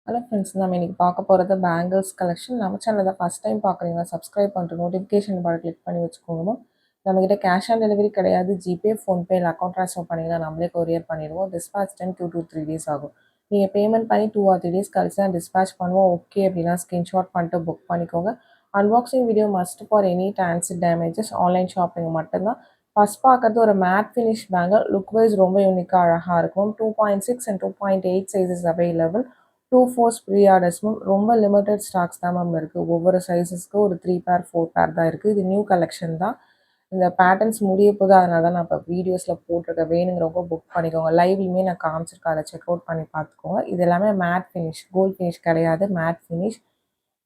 Hello friends, நம்ம இன்னைக்கு பார்க்க போகிறது பேங்கிள்ஸ் கலெக்ஷன். நம்ம சேனல் தான் ஃபஸ்ட் டைம் பார்க்குறீங்க, சப்ஸ்கிரைப் பண்ணிட்டு நோட்டிஃபிகேஷன் பார் கிளிக் பண்ணி வச்சுக்கோங்க. நம்மக்கிட்ட கேஷ் ஆன் டெலிவரி கிடையாது. ஜிபே, ஃபோன்பே இல்லை அக்கௌண்ட் ட்ரான்ஸ்ஃபர் பண்ணிங்கன்னா நம்மளே கொரியர் பண்ணிடுவோம். டிஸ்பேச் டைம் 2 to 3 days ஆகும். நீங்கள் பேமெண்ட் பண்ணி 2 or 3 days கழிச்சு தான் டிஸ்பேச் பண்ணுவோம். ஓகே அப்படின்னா ஸ்க்ரீன்ஷாட் பண்ணிட்டு புக் பண்ணிக்கோங்க. Unboxing video must for any transit damages. Online shopping மட்டும்தான். ஃபஸ்ட் பார்க்கறது ஒரு matte finish bangle. Look wise ரொம்ப யூனிக்காக அழகாக இருக்கும். 2.6 and 2.8 சைஸஸ் அவைலபிள். 2 4 ப்ரீ ஆர்டர்ஸும் ரொம்ப லிமிட்டட் ஸ்டாக்ஸ் தான் மேம் இருக்குது. ஒவ்வொரு சைஸஸ்க்கு ஒரு 3 பேர் 4 பேர் தான் இருக்குது. இது நியூ கலெக்ஷன் தான். இந்த பேட்டர்ன்ஸ் முடிய போது, அதனால தான் நான் இப்போ வீடியோஸில் போட்டிருக்கேன். வேணுங்கிறவங்க புக் பண்ணிக்கோங்க. லைவ்லையுமே நான் காமிச்சிருக்கேன், அதை செக் அவுட் பண்ணி பார்த்துக்கோங்க. இது எல்லாமே மேட் ஃபினிஷ், கோல்ட் ஃபினிஷ் கிடையாது, மேட் ஃபினிஷ்.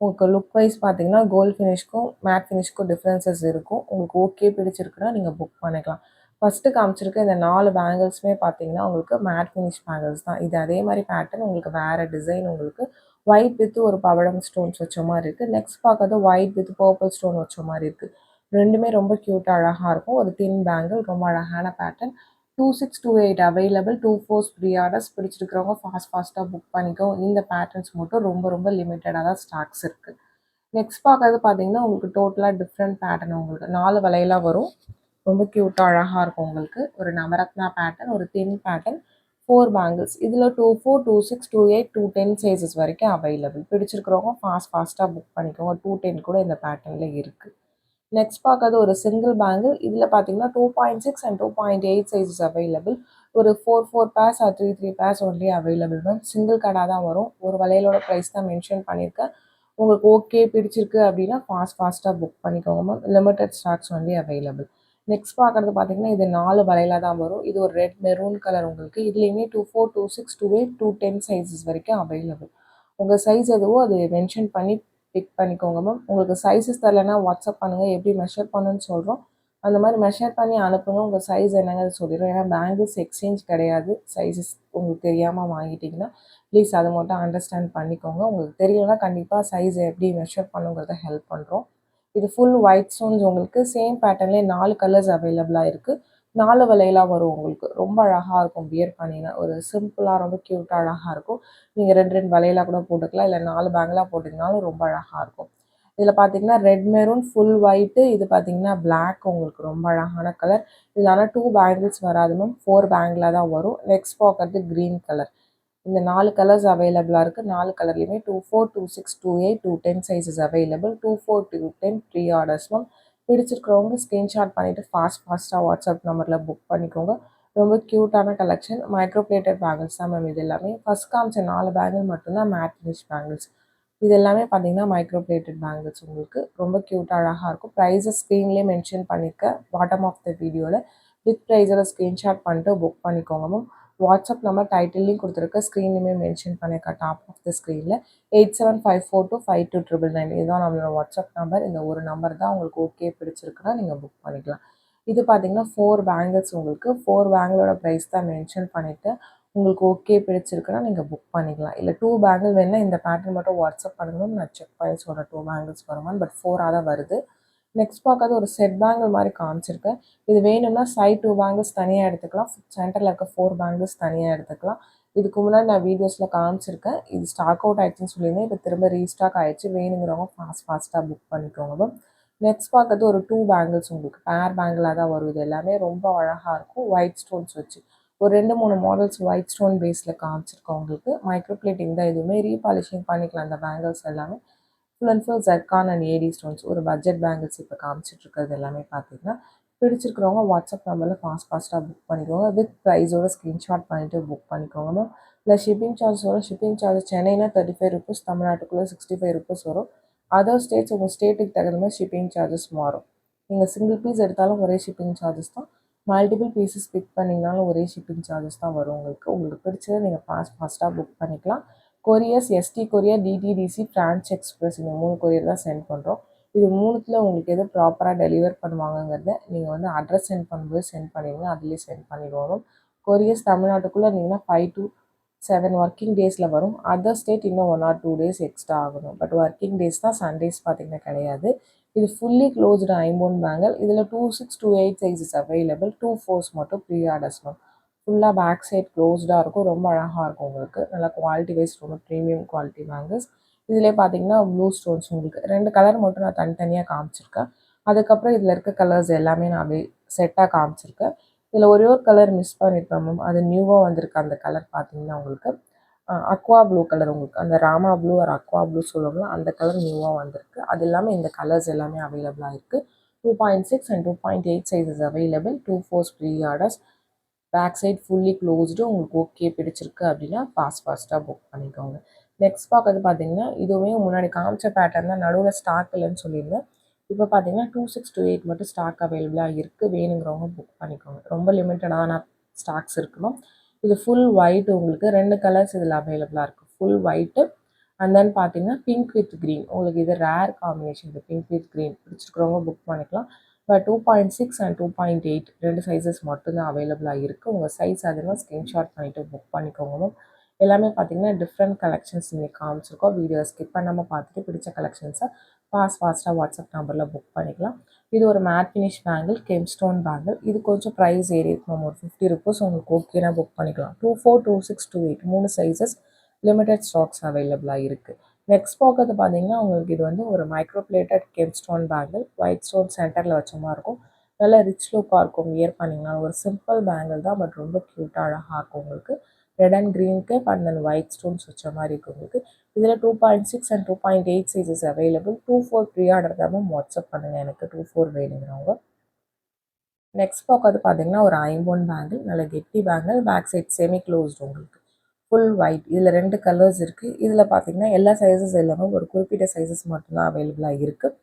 உங்களுக்கு லுக் வைஸ் பார்த்தீங்கன்னா கோல்ட் ஃபினிஷ்க்கும் மேட் ஃபினிஷ்க்கும் டிஃப்ரென்சஸ் இருக்கும். உங்களுக்கு ஓகே பிடிச்சிருக்குன்னா நீங்கள் புக் பண்ணிக்கலாம். ஃபஸ்ட்டு காமிச்சிருக்க இந்த 4 பேங்கிள்ஸுமே பார்த்தீங்கன்னா உங்களுக்கு மேட் ஃபினிஷ் பேங்கிள்ஸ் தான். இது அதே மாதிரி பேட்டர்ன், உங்களுக்கு வேறு டிசைன், உங்களுக்கு ஒயிட் வித் ஒரு பவழம் ஸ்டோன்ஸ் வச்ச மாதிரி இருக்குது. நெக்ஸ்ட் பார்க்கறது ஒயிட் வித் பர்பிள் ஸ்டோன் வச்ச மாதிரி இருக்குது. ரெண்டுமே ரொம்ப க்யூட்டாக அழகாக இருக்கும். ஒரு தின் பேங்கிள், ரொம்ப அழகான பேட்டர்ன். 2628 அவைலபிள். 2 4 pre orders. பிடிச்சிருக்கிறவங்க ஃபாஸ்ட்டாக புக் பண்ணிக்கோ. இந்த பேட்டர்ன்ஸ் மட்டும் ரொம்ப ரொம்ப லிமிட்டடாக தான் ஸ்டாக்ஸ் இருக்குது. நெக்ஸ்ட் பார்க்கறது பார்த்தீங்கன்னா உங்களுக்கு டோட்டலாக டிஃப்ரெண்ட் பேட்டர்ன். உங்களுக்கு 4 வளையலாக வரும். ரொம்ப க்யூட்டாக அழகாக இருக்கும். உங்களுக்கு ஒரு நவரத்னா பேட்டர்ன், ஒரு தின் பேட்டர்ன், 4 பேங்கிள்ஸ். இதில் 24 26 28 210 சைஸஸ் வரைக்கும் அவைலபிள். பிடிச்சிருக்கிறவங்க ஃபாஸ்ட்டாக புக் பண்ணிக்கோங்க. 210 கூட இந்த பேட்டர்னில் இருக்குது. நெக்ஸ்ட் பார்க்கறது ஒரு சிங்கிள் பேங்கிள். இதில் பார்த்தீங்கன்னா 2.6 and 2.8 சைஸஸ் அவைலபிள். ஒரு 4 pairs or 3 pairs only available ma'am. Single கார்டாக தான் வரும். ஒரு வளையலோட ப்ரைஸ் தான் மென்ஷன் பண்ணியிருக்கேன். உங்களுக்கு ஓகே பிடிச்சிருக்கு அப்படின்னா ஃபாஸ்ட்டாக புக் பண்ணிக்கோங்க ma'am. Limited stocks only available. Next பார்க்குறது பார்த்தீங்கன்னா இது 4 வளையலாக தான் வரும். இது ஒரு ரெட் மெரூன் கலர். உங்களுக்கு இதுலேயுமே 24 26 28 210 சைஸஸ் வரைக்கும் அவைலபிள். உங்கள் சைஸ் எதுவோ அது மென்ஷன் பண்ணி பிக் பண்ணிக்கோங்க மேம். உங்களுக்கு சைஸஸ் தரலைன்னா வாட்ஸ்அப் பண்ணுங்கள், எப்படி மெஷர் பண்ணுன்னு சொல்கிறோம். அந்த மாதிரி மெஷர் பண்ணி அனுப்புங்க. உங்கள் சைஸ் என்னங்கிறது சொல்லிடுறோம். ஏன்னா பேங்கிள்ஸ் எக்ஸ்சேஞ்ச் கிடையாது. சைஸஸ் உங்களுக்கு தெரியாமல் வாங்கிட்டிங்கன்னா ப்ளீஸ் அதை மட்டும் அண்டர்ஸ்டாண்ட் பண்ணிக்கோங்க. உங்களுக்கு தெரியலனா கண்டிப்பாக சைஸை எப்படி மெஷர் பண்ணுங்கிறத ஹெல்ப் பண்ணுறோம். இது ஃபுல் ஒயிட் ஸ்டோன்ஸ். உங்களுக்கு சேம் பேட்டர்ன்லேயே 4 கலர்ஸ் அவைலபிளாக இருக்குது. 4 வளையலாக வரும். உங்களுக்கு ரொம்ப அழகாக இருக்கும். வியர் பண்ணிங்கன்னா ஒரு சிம்பிளாக ரொம்ப க்யூட்டாக அழகாக இருக்கும். நீங்கள் 2 வளையலாக கூட போட்டுக்கலாம், இல்லை 4 பேங்கிளாக போட்டிங்கனாலும் ரொம்ப அழகாக இருக்கும். இதில் பார்த்தீங்கன்னா ரெட் மெரூன் ஃபுல் ஒயிட்டு. இது பார்த்தீங்கன்னா பிளாக். உங்களுக்கு ரொம்ப அழகான கலர். இதில் ஆனால் 2 பேங்கிள்ஸ் வராது மேம், 4 பேங்கிளாக தான் வரும். நெக்ஸ்ட் பார்க்கறது க்ரீன் கலர். இந்த 4 கலர்ஸ் அவைலபிளாக இருக்குது. 4 கலர்லேயுமே 24 26 28 210 sizes available. 24 210 pre orders ma'am. பிடிச்சிருக்கிறவங்க ஸ்க்ரீன்ஷாட் பண்ணிவிட்டு ஃபாஸ்ட்டாக வாட்ஸ்அப் நம்பரில் புக் பண்ணிக்கோங்க. ரொம்ப க்யூட்டான கலெக்ஷன். மைக்ரோ பிளேட்டட் பேங்கிள்ஸ் தான் மேம் இது எல்லாமே. ஃபஸ்ட் காமிச்ச 4 பேங்கிள் மட்டும்தான் மேட் ஃபினிஷ் பேங்கிள்ஸ். இது எல்லாமே பார்த்தீங்கன்னா மைக்ரோ பிளேட்டட் பேங்கிள்ஸ். உங்களுக்கு ரொம்ப க்யூட்டாக அழகாக இருக்கும். ப்ரைஸஸ் ஸ்க்ரீன்லேயே மென்ஷன் பண்ணியிருக்கேன் பாட்டம் ஆஃப் த வீடியோவில். வித் ப்ரைஸோட ஸ்க்ரீன்ஷாட் பண்ணிட்டு புக் பண்ணிக்கோங்க மேம். வாட்ஸ்அப் நம்பர் டைட்டில்லையும் கொடுத்துருக்க, ஸ்க்ரீன்லையுமே மென்ஷன் பண்ணியிருக்கேன் டாப் ஆஃப் த ஸ்க்ரீனில். 8754252999. இதுதான் நம்மளோட வாட்ஸ்அப் நம்பர். இந்த ஒரு நம்பர் தான். உங்களுக்கு ஓகே பிடிச்சிருக்குன்னா நீங்கள் புக் பண்ணிக்கலாம். இது பார்த்தீங்கன்னா 4 பேங்கிள்ஸ். உங்களுக்கு 4 பேங்கிளோட ப்ரைஸ் தான் மென்ஷன் பண்ணிவிட்டு, உங்களுக்கு ஓகே பிடிச்சிருக்குன்னா நீங்கள் புக் பண்ணிக்கலாம். இல்லை 2 பேங்கிள் வேணுன்னா இந்த பேட்டர்ன் மட்டும் வாட்ஸ்அப் பண்ணுங்க, நான் செக் பண்ணி சொல்கிறேன் 2 பேங்கிள்ஸ் வருமான்னு. பட் 4ஆக தான் வருது. நெக்ஸ்ட் பார்க்கறது ஒரு செட் பேங்கிள் மாதிரி காமிச்சிருக்கேன். இது வேணும்னா சைட் 2 பேங்கிள்ஸ் தனியாக எடுத்துக்கலாம், சென்டரில் இருக்க 4 பேங்கிள்ஸ் தனியாக எடுத்துக்கலாம். இதுக்கு முன்னாடி நான் வீடியோஸில் காமிச்சிருக்கேன். இது ஸ்டாக் அவுட் ஆகிடுச்சின்னு சொல்லியிருந்தேன். இப்போ திரும்ப ரீஸ்டாக் ஆகிடுச்சு. வேணுங்கிறவங்க ஃபாஸ்ட்டாக புக் பண்ணிக்கோங்க மேம். நெக்ஸ்ட் பார்க்கறது ஒரு 2 பேங்கிள்ஸ். உங்களுக்கு பேர் பேங்கிளாக தான் வரும். இது எல்லாமே ரொம்ப அழகாக இருக்கும். ஒயிட் ஸ்டோன்ஸ் வச்சு ஒரு 2 3 மாடல்ஸ் ஒயிட் ஸ்டோன் பேஸில் காமிச்சிருக்கோம். உங்களுக்கு மைக்ரோ பிளேட்டிங் தான். எதுவுமே ரீபாலிஷிங் பண்ணிக்கலாம். அந்த பேங்கிள்ஸ் எல்லாமே full and full zircon and AD stones. ஒரு பட்ஜெட் பேங்கிள்ஸ் இப்போ காமிச்சிட்ருக்கிறது எல்லாமே பார்த்தீங்கன்னா. பிடிச்சிருக்கிறவங்க வாட்ஸ்அப் நம்பரில் ஃபாஸ்ட்டாக புக் பண்ணிக்கோங்க. வித் ப்ரைஸோட ஸ்க்ரீன்ஷாட் பண்ணிவிட்டு புக் பண்ணிக்கோங்க மேம். இல்லை ஷிப்பிங் சார்ஜஸ் சென்னைனா 35 ருபீஸ், தமிழ்நாட்டுக்குள்ளே 65 ருபீஸ் வரும். அதர் ஸ்டேட்ஸ் உங்கள் ஸ்டேட்டுக்கு தகுந்த மாதிரி ஷிப்பிங் சார்ஜஸ் மாறும். நீங்கள் சிங்கிள் பீஸ் எடுத்தாலும் ஒரே ஷிப்பிங் சார்ஜஸ் தான். மல்டிபிள் பீசஸ் பிக் பண்ணிங்கனாலும் ஒரே ஷிப்பிங் சார்ஜஸ் தான் வரும். உங்களுக்கு பிடிச்சதை நீங்கள் ஃபாஸ்ட்டாக புக் பண்ணிக்கலாம். கொரியர்ஸ் எஸ்டி கொரியர், டிடிடிசி, ஃப்ரான்ச் எக்ஸ்பிரஸ், இந்த 3 கொரியர் தான் சென்ட் பண்ணுறோம். இது 3த்தில் உங்களுக்கு எது ப்ராப்பராக டெலிவர் பண்ணுவாங்கங்கிறத நீங்கள் வந்து அட்ரஸ் சென்ட் பண்ணும்போது சென்ட் பண்ணிடுங்க, அதுலேயே சென்ட் பண்ணிடுவோம். கொரியர்ஸ் தமிழ்நாட்டுக்குள்ளே இருந்தீங்கன்னா 5 to 7 ஒர்க்கிங் டேஸில் வரும். அதர் ஸ்டேட் இன்னும் 1 or 2 days எக்ஸ்ட்ரா ஆகணும். பட் ஒர்க்கிங் டேஸ் தான், சண்டேஸ் பார்த்திங்கன்னா கிடையாது. இது ஃபுல்லி க்ளோஸ்டு ஐம்பொன் பேங்கிள். இதில் 26 28 சைஸஸ் அவைலபிள். 2 4s மட்டும் ப்ரீ ஆர்டர்ஸ் மேம். ஃபுல்லாக பேக் சைட் க்ளோஸ்டாக இருக்கும். ரொம்ப அழகாக இருக்கும் உங்களுக்கு. நல்லா குவாலிட்டி வைஸ் ரொம்ப ப்ரீமியம் குவாலிட்டி பேங்கிள்ஸ். இதிலே பார்த்தீங்கன்னா ப்ளூ ஸ்டோன்ஸ் உங்களுக்கு 2 கலர் மட்டும் நான் தனித்தனியாக காமிச்சிருக்கேன். அதுக்கப்புறம் இதில் இருக்க கலர்ஸ் எல்லாமே நான் அப்படியே செட்டாக காமிச்சிருக்கேன். இதில் ஒரே ஒரு கலர் மிஸ் பண்ணியிருப்பேன் மேம். அது நியூவாக வந்திருக்கு அந்த கலர் பார்த்தீங்கன்னா உங்களுக்கு அக்வா ப்ளூ கலர் உங்களுக்கு அந்த ராமா ப்ளூ ஒரு அக்வா ப்ளூ சொல்லுவாங்களோ அந்த கலர் நியூவாக வந்திருக்கு. அது இல்லாமல் இந்த கலர்ஸ் எல்லாமே அவைலபிளாக இருக்குது. 2.6 and 2.8 sizes available. 2 4 pre orders. Back side fully closed. உங்களுக்கு ஓகே பிடிச்சிருக்கு அப்படின்னா ஃபாஸ்ட்டாக புக் பண்ணிக்கோங்க. நெக்ஸ்ட் பார்க்கறது பார்த்தீங்கன்னா இதுவுமே முன்னாடி காமிச்ச பேட்டர்ன் தான், நடுவில் ஸ்டாக் இல்லைன்னு சொல்லியிருந்தேன். இப்போ பார்த்தீங்கன்னா 2628 மட்டும் ஸ்டாக் அவைலபிளாக இருக்குது. வேணுங்கிறவங்க புக் பண்ணிக்கோங்க. ரொம்ப லிமிட்டடான ஸ்டாக்ஸ் இருக்கணும். இது ஃபுல் ஒயிட் உங்களுக்கு 2 கலர்ஸ் இதில் அவைலபிளாக இருக்குது. ஃபுல் ஒயிட்டு அண்ட் தென் பார்த்தீங்கன்னா பிங்க் வித் க்ரீன். உங்களுக்கு இது ரேர் காம்பினேஷன். இது பிங்க் வித் க்ரீன் பிடிச்சிருக்கிறவங்க புக் பண்ணிக்கலாம். இப்போ 2.6 அண்ட் 2.8 2 சைஸஸ் மட்டும்தான் அவைலபிளாக இருக்குது. உங்கள் சைஸ் அதெல்லாம் ஸ்க்ரீன்ஷாட் பண்ணிவிட்டு புக் பண்ணிக்கோங்க. எல்லாமே பார்த்தீங்கன்னா டிஃப்ரெண்ட் கலெக்ஷன்ஸ் நீங்கள் காமிச்சிருக்கோம். வீடியோ ஸ்கிப் பண்ணாமல் பார்த்துட்டு பிடிச்ச கலெக்ஷன்ஸை ஃபாஸ்ட்டாக வாட்ஸ்அப் நம்பரில் புக் பண்ணிக்கலாம். இது ஒரு matte finish bangle, gem stone bangle. இது கொஞ்சம் ப்ரைஸ் ஏறி இருக்கும், ஒரு 50 ருபீஸ். உங்களுக்கு ஓகேனா புக் பண்ணிக்கலாம். 24, 26, 28 3 சைஸஸ் லிமிடெட் ஸ்டாக்ஸ் அவைலபிளாக இருக்குது. நெக்ஸ்ட் பார்க்கறது பார்த்தீங்கன்னா உங்களுக்கு இது வந்து ஒரு micro plated gem stone bangle. White stone சென்டரில் வச்ச மாதிரி இருக்கும். நல்லா ரிச் லுக்காக இருக்கும். வியர் பண்ணிங்கன்னா ஒரு சிம்பிள் பேங்கிள் தான், பட் ரொம்ப க்யூட்டாக அழகாக இருக்கும் உங்களுக்கு. ரெட் அண்ட் க்ரீனுக்கு அண்ட் தென் ஒயிட் ஸ்டோன்ஸ் வச்ச மாதிரி இருக்கும் உங்களுக்கு. இதில் 2.6 and 2.8 sizes available. 2 4 pre order தான் வாட்ஸ்அப் பண்ணுங்கள் எனக்கு 2 4 வேணுங்கிறவங்க. நெக்ஸ்ட் பார்க்கறது பார்த்தீங்கன்னா ஒரு ஐம்பொன் பேங்கிள். நல்ல கெட்டி bangle. Back side semi closed உங்களுக்கு. Full white. இதில் 2 கலர்ஸ் இருக்குது. இதில் பார்த்தீங்கன்னா எல்லா சைஸஸ் எல்லாமே ஒரு குறிப்பிட்ட சைஸஸ் மட்டும்தான் அவைலபிளாக இருக்குது.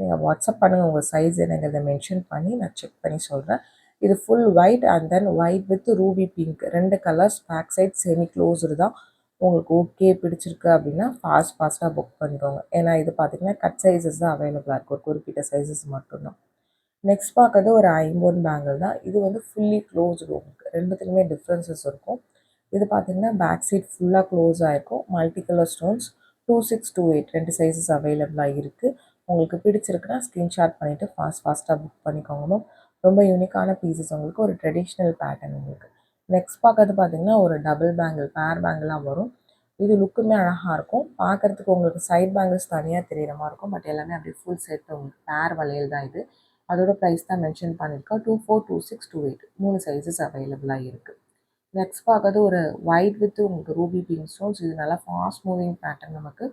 நீங்கள் வாட்ஸ்அப் பண்ணுங்கள் உங்கள் சைஸ் என்னங்கிறத மென்ஷன் பண்ணி நான் செக் பண்ணி சொல்கிறேன். இது full white and then white with ruby pink 2 colours. Back side semi closed தான். உங்களுக்கு ஓகே பிடிச்சிருக்கு அப்படின்னா ஃபாஸ்ட்டாக புக் பண்ணிக்கோங்க. ஏன்னா இது பார்த்தீங்கன்னா கட் சைஸஸ் தான் அவைலபிளாக இருக்குது. ஒரு குறிப்பிட்ட சைஸஸ் மட்டும்தான். நெக்ஸ்ட் பார்க்கறது ஒரு ஐம்பொன் பேங்கிள் தான். இது வந்து ஃபுல்லி க்ளோஸ்டு உங்களுக்கு. ரெண்டுத்துக்குமே டிஃப்ரென்சஸ் இருக்கும். இது பார்த்தீங்கன்னா பேக் சைட் ஃபுல்லாக க்ளோஸ் ஆகிருக்கும். Multi colour stones. 2628 2 சைஸஸ் அவைலபிளாக இருக்குது. உங்களுக்கு பிடிச்சிருக்குன்னா ஸ்க்ரீன்ஷாட் பண்ணிவிட்டு ஃபாஸ்ட்டாக புக் பண்ணிக்கோங்க. ரொம்ப யூனிக்கான பீசஸ் உங்களுக்கு. ஒரு ட்ரெடிஷ்னல் பேட்டர்ன் உங்களுக்கு. நெக்ஸ்ட் பார்க்கறது பார்த்தீங்கன்னா ஒரு டபுள் பேங்கிள், பேர் பேங்கிளாக வரும். இது லுக்குமே அழகாக இருக்கும். பார்க்குறதுக்கு உங்களுக்கு சைட் பேங்கிள்ஸ் தனியாக தெரிகிற மாதிரி இருக்கும். பட் எல்லாமே அப்படியே ஃபுல் செட் உங்களுக்கு பேர் வளையல் தான் இது. அதோட ப்ரைஸ் தான் மென்ஷன் பண்ணியிருக்கோம். 24, 26, 28 3 சைஸஸ் அவைலபிளாக இருக்குது. நெக்ஸ்ட் பார்க்கறது ஒரு ஒயிட் வித் உங்களுக்கு ரூபி பிங்க் ஸ்டோன்ஸ். இது நல்லா ஃபாஸ்ட் மூவிங் பேட்டர்ன் நமக்கு.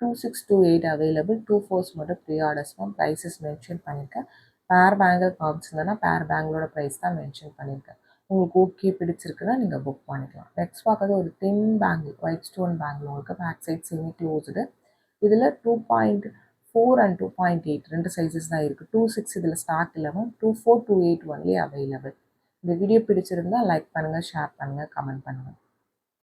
2628 அவைலபிள். 2 4 மட்டும் ப்ரீ ஆர்டர்ஸ் தான். ப்ரைஸஸ் மென்ஷன் பண்ணியிருக்கேன். பேர் பேங்கிள் காமிச்சிருந்தேன்னா பேர் பேங்கிளோட ப்ரைஸ் தான் மென்ஷன் பண்ணியிருக்கேன். உங்களுக்கு ஓகே பிடிச்சிருக்குன்னா நீங்கள் புக் பண்ணிக்கலாம். நெக்ஸ்ட் பார்க்கறது ஒரு thin bangle, white stone bangle உங்களுக்கு. Back side semi closed. இதில் 2.4 அண்ட் 2.8 2 சைஸஸ் தான் இருக்குது. 26 இதில் ஸ்டாக் இல்லாமல் 24, 28 ஒன்லி அவைலபிள். இந்த வீடியோ பிடிச்சிருந்தா லைக் பண்ணுங்கள், ஷேர் பண்ணுங்கள், கமெண்ட் பண்ணுங்கள்.